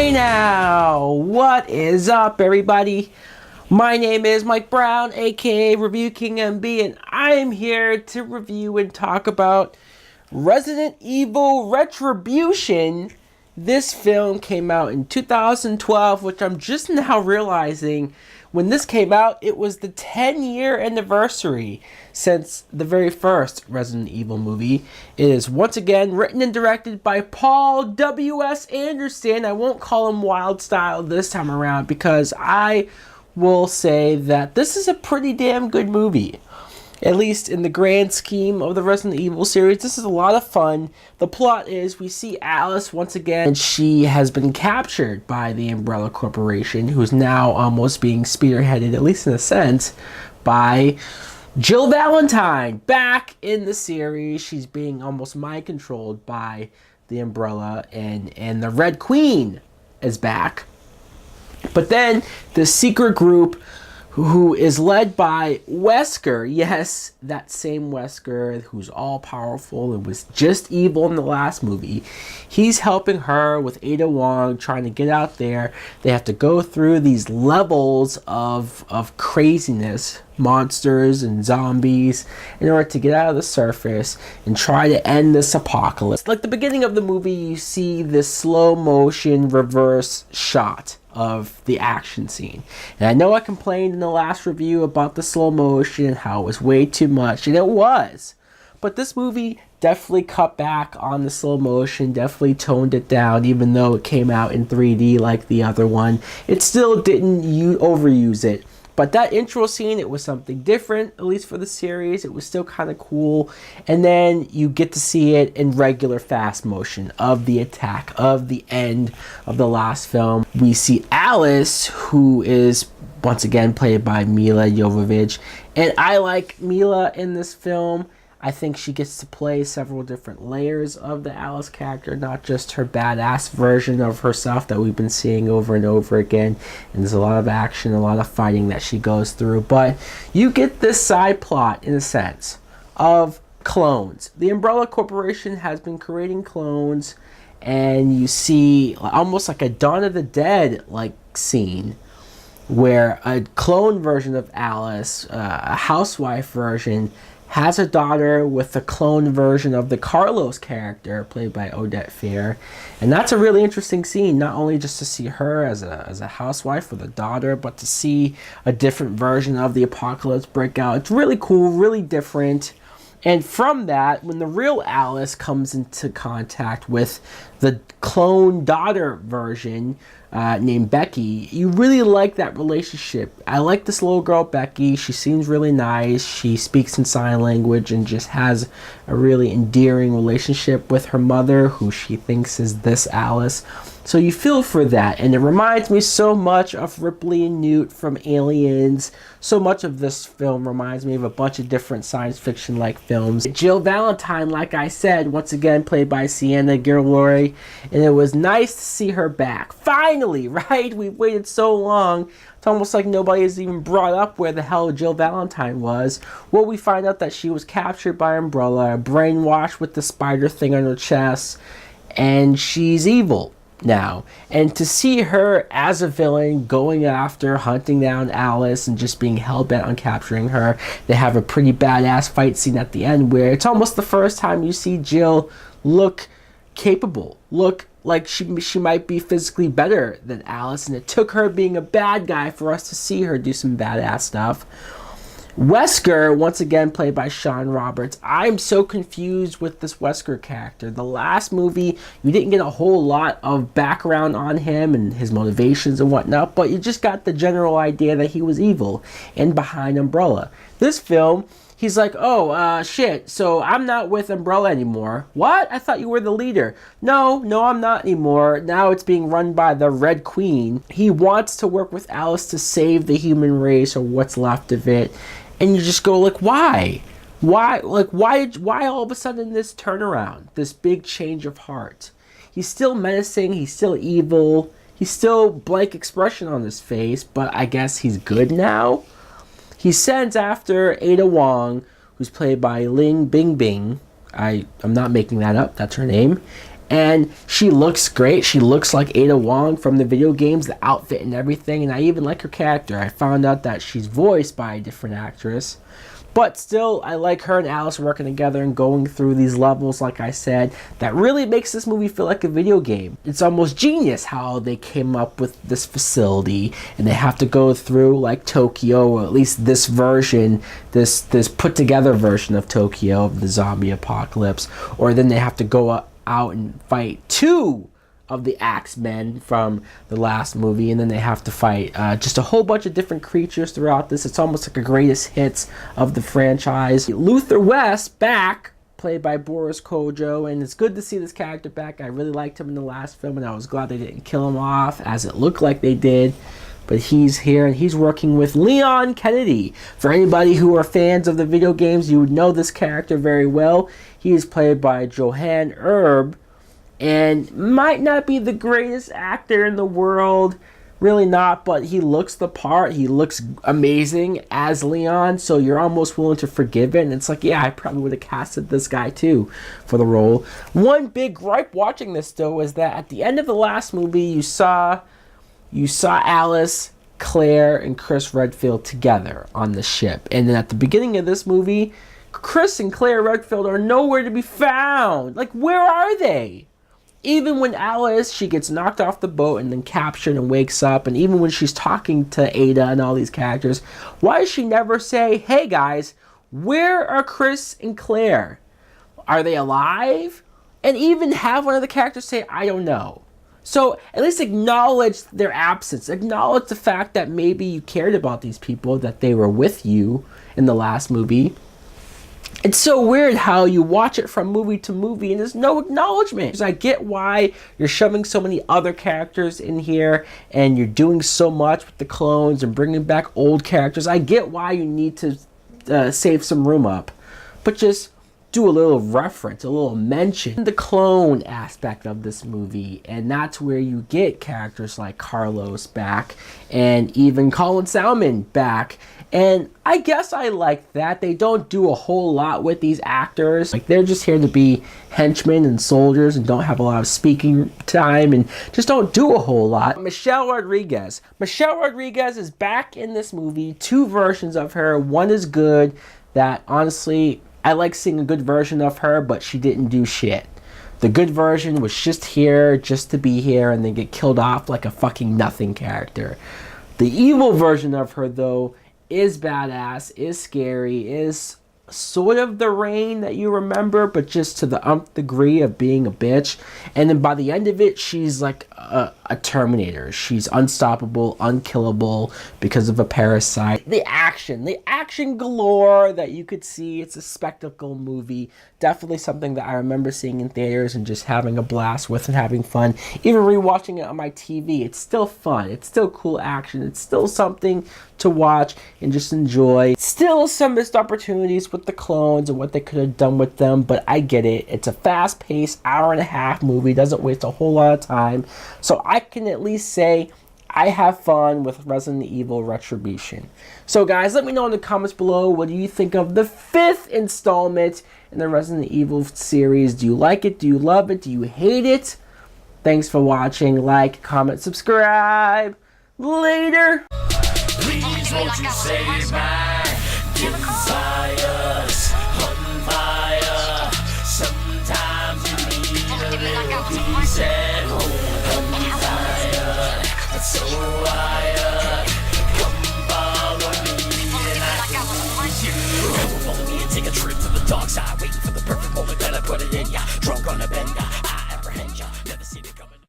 Hey now, what is up everybody? My name is Mike Brown, aka ReviewKingMB, and I am here to review and talk about Resident Evil Retribution. This film came out in 2012, which I'm just now realizing when this came out, it was the 10-year anniversary since the very first Resident Evil movie. It is once again written and directed by Paul W.S. Anderson. I won't call him Wildstyle this time around because I will say that this is a pretty damn good movie. At least in the grand scheme of the Resident Evil series, this is a lot of fun. The plot is we see Alice once again, and she has been captured by the Umbrella Corporation, who's now almost being spearheaded, at least in a sense, by Jill Valentine. Back in the series, she's being almost mind-controlled by the Umbrella, and the Red Queen is back. But then the secret group, who is led by Wesker, yes, that same Wesker who's all-powerful and was just evil in the last movie. He's helping her with Ada Wong, trying to get out there. They have to go through these levels of craziness, monsters and zombies, in order to get out of the surface and try to end this apocalypse. Like the beginning of the movie, you see this slow-motion reverse shot of the action scene. And I know I complained in the last review about the slow motion and how it was way too much, and it was. But this movie definitely cut back on the slow motion, definitely toned it down, even though it came out in 3D like the other one. It still didn't overuse it. But that intro scene, it was something different, at least for the series. It was still kind of cool. And then you get to see it in regular fast motion of the attack, of the end of the last film. We see Alice, who is once again played by Milla Jovovich. And I like Milla in this film. I think she gets to play several different layers of the Alice character, not just her badass version of herself that we've been seeing over and over again. And there's a lot of action, a lot of fighting that she goes through. But you get this side plot, in a sense, of clones. The Umbrella Corporation has been creating clones, and you see almost like a Dawn of the Dead like scene, where a clone version of Alice, a housewife version, has a daughter with a clone version of the Carlos character played by Odette Fair. And that's a really interesting scene, not only just to see her as a housewife with a daughter, but to see a different version of the apocalypse break out. It's really cool, really different. And from that, when the real Alice comes into contact with the clone daughter version named Becky, you really like that relationship. I like this little girl, Becky. She seems really nice. She speaks in sign language and just has a really endearing relationship with her mother, who she thinks is this Alice. So you feel for that, and it reminds me so much of Ripley and Newt from Aliens. So much of this film reminds me of a bunch of different science fiction-like films. Jill Valentine, like I said, once again played by Sienna Guillory, and it was nice to see her back. Finally, right? We've waited so long. It's almost like nobody has even brought up where the hell Jill Valentine was. Well, we find out that she was captured by Umbrella, brainwashed with the spider thing on her chest, and she's evil now. And to see her as a villain going after hunting down Alice and just being hell-bent on capturing her, they have a pretty badass fight scene at the end where it's almost the first time you see Jill look capable, look like she might be physically better than Alice, and it took her being a bad guy for us to see her do some badass stuff. Wesker, once again played by Sean Roberts. I'm so confused with this Wesker character. The last movie, you didn't get a whole lot of background on him and his motivations and whatnot, but you just got the general idea that he was evil and behind Umbrella. This film, he's like, oh, shit, so I'm not with Umbrella anymore. What? I thought you were the leader. No, I'm not anymore. Now it's being run by the Red Queen. He wants to work with Alice to save the human race, or what's left of it. And you just go like, why? Why all of a sudden this turnaround, this big change of heart? He's still menacing, he's still evil, he's still blank expression on his face, but I guess he's good now. He sends after Ada Wong, who's played by Ling Bingbing. I'm not making that up, that's her name. And she looks great. She looks like Ada Wong from the video games, the outfit and everything. And I even like her character. I found out that she's voiced by a different actress. But still, I like her and Alice working together and going through these levels, like I said, that really makes this movie feel like a video game. It's almost genius how they came up with this facility, and they have to go through like Tokyo, or at least this version, this put together version of Tokyo, of the zombie apocalypse, or then they have to go out and fight two of the Axemen from the last movie, and then they have to fight just a whole bunch of different creatures throughout this. It's almost like a greatest hits of the franchise. Luther West back, played by Boris Kojo, and it's good to see this character back. I really liked him in the last film, and I was glad they didn't kill him off, as it looked like they did. But he's here, and he's working with Leon Kennedy. For anybody who are fans of the video games, you would know this character very well. He is played by Johan Erb, and might not be the greatest actor in the world, really not, but he looks the part. He looks amazing as Leon, so you're almost willing to forgive it. And it's like, yeah, I probably would have casted this guy too for the role. One big gripe watching this though is that at the end of the last movie, you saw Alice, Claire, and Chris Redfield together on the ship, and then at the beginning of this movie, Chris and Claire Redfield are nowhere to be found. Like, where are they? Even when Alice, she gets knocked off the boat and then captured and wakes up, and even when she's talking to Ada and all these characters, why does she never say, hey guys, where are Chris and Claire? Are they alive? And even have one of the characters say, I don't know. So at least acknowledge their absence. Acknowledge the fact that maybe you cared about these people, that they were with you in the last movie. It's so weird how you watch it from movie to movie and there's no acknowledgement. I get why you're shoving so many other characters in here and you're doing so much with the clones and bringing back old characters. I get why you need to save some room up. But just do a little reference, a little mention the clone aspect of this movie, and that's where you get characters like Carlos back and even Colin Salmon back. And I guess I like that. They don't do a whole lot with these actors. Like, they're just here to be henchmen and soldiers and don't have a lot of speaking time and just don't do a whole lot. Michelle Rodriguez. Michelle Rodriguez is back in this movie. Two versions of her. One is good, that honestly, I like seeing a good version of her, but she didn't do shit. The good version was just here, just to be here, and then get killed off like a fucking nothing character. The evil version of her, though, is badass, is scary, is sort of the Rain that you remember, but just to the umpth degree of being a bitch. And then by the end of it, she's like a Terminator. She's unstoppable, unkillable because of a parasite. The action galore that you could see. It's a spectacle movie. Definitely something that I remember seeing in theaters and just having a blast with and having fun. Even rewatching it on my TV, it's still fun. It's still cool action. It's still something to watch and just enjoy. Still some missed opportunities with the clones and what they could have done with them, but I get it. It's a fast-paced hour-and-a-half movie. Doesn't waste a whole lot of time. So I can at least say I have fun with Resident Evil Retribution. So guys, let me know in the comments below, what do you think of the 5th installment in the Resident Evil series? Do you like it? Do you love it? Do you hate it? Thanks for watching. Like, comment, subscribe. Later. Please won't you save my desires on fire. Sometimes you need a little peace at home. I'm tired, so wired. Come follow me and I can lose you. Come follow me and take a trip.